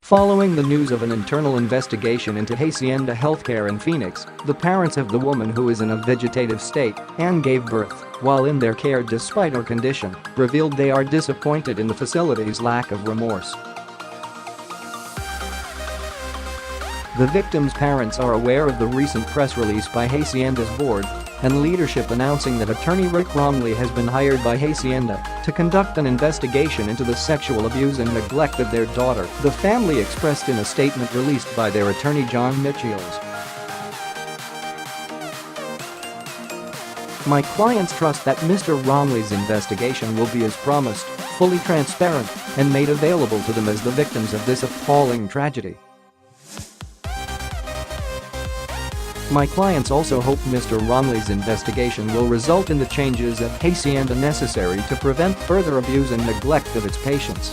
Following the news of an internal investigation into Hacienda Healthcare in Phoenix, the parents of the woman who is in a vegetative state and gave birth while in their care despite her condition revealed they are disappointed in the facility's lack of remorse. The victim's parents are aware of the recent press release by Hacienda's board and leadership announcing that attorney Rick Romley has been hired by Hacienda to conduct an investigation into the sexual abuse and neglect of their daughter, the family expressed in a statement released by their attorney John Michiels. "My clients trust that Mr. Romley's investigation will be as promised, fully transparent, and made available to them as the victims of this appalling tragedy. My clients also hope Mr. Romley's investigation will result in the changes at Hacienda necessary to prevent further abuse and neglect of its patients."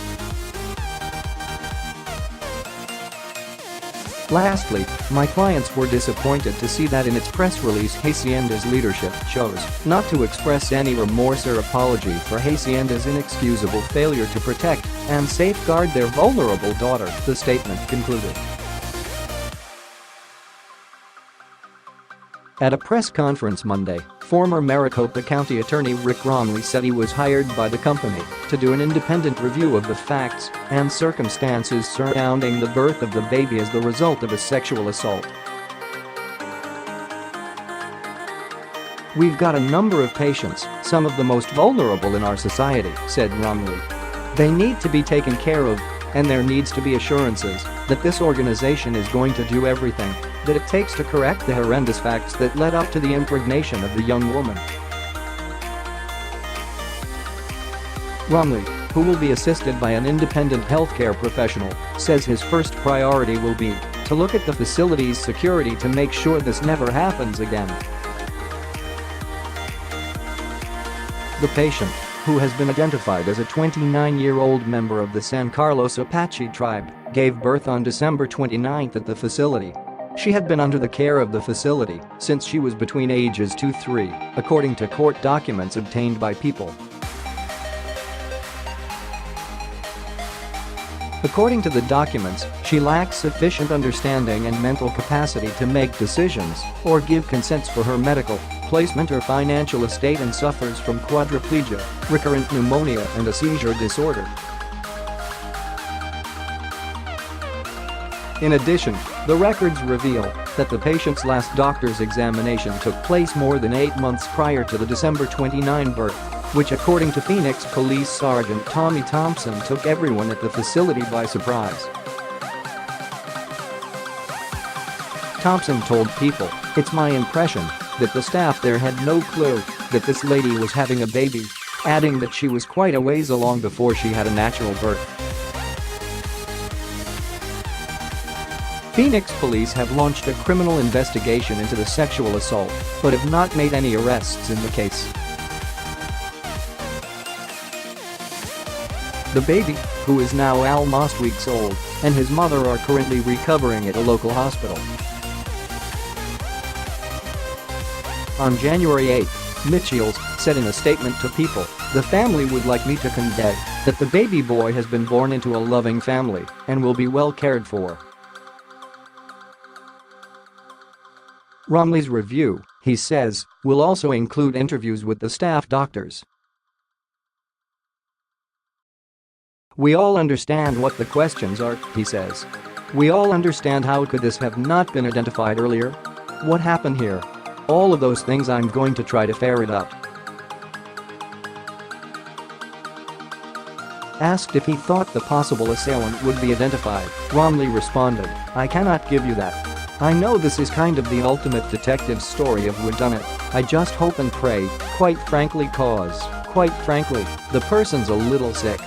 Lastly, my clients were disappointed to see that in its press release Hacienda's leadership chose not to express any remorse or apology for Hacienda's inexcusable failure to protect and safeguard their vulnerable daughter, the statement concluded. At a press conference Monday, former Maricopa County Attorney Rick Romley said he was hired by the company to do an independent review of the facts and circumstances surrounding the birth of the baby as the result of a sexual assault. "We've got a number of patients, some of the most vulnerable in our society," said Romley. "They need to be taken care of, and there needs to be assurances that this organization is going to do everything that it takes to correct the horrendous facts that led up to the impregnation of the young woman." Romley, who will be assisted by an independent healthcare professional, says his first priority will be to look at the facility's security to make sure this never happens again. The patient, who has been identified as a 29-year-old member of the San Carlos Apache tribe, gave birth on December 29 at the facility. She had been under the care of the facility since she was between ages 2-3, according to court documents obtained by People. According to the documents, she lacks sufficient understanding and mental capacity to make decisions or give consents for her medical, placement or financial estate and suffers from quadriplegia, recurrent pneumonia and a seizure disorder. In addition, the records reveal that the patient's last doctor's examination took place more than 8 months prior to the December 29 birth, which according to Phoenix Police Sergeant Tommy Thompson took everyone at the facility by surprise. Thompson told People, "It's my impression that the staff there had no clue that this lady was having a baby," adding that she was quite a ways along before she had a natural birth. Phoenix police have launched a criminal investigation into the sexual assault, but have not made any arrests in the case. The baby, who is now almost weeks old, and his mother are currently recovering at a local hospital. On January 8, Michiels said in a statement to People, "The family would like me to convey that the baby boy has been born into a loving family and will be well cared for." Romley's review, he says, will also include interviews with the staff doctors. "We all understand what the questions are," he says. "We all understand how could this have not been identified earlier? What happened here? All of those things I'm going to try to ferret out." Asked if he thought the possible assailant would be identified, Romley responded, "I cannot give you that. I know this is kind of the ultimate detective story of whodunit. I just hope and pray, quite frankly, the person's a little sick."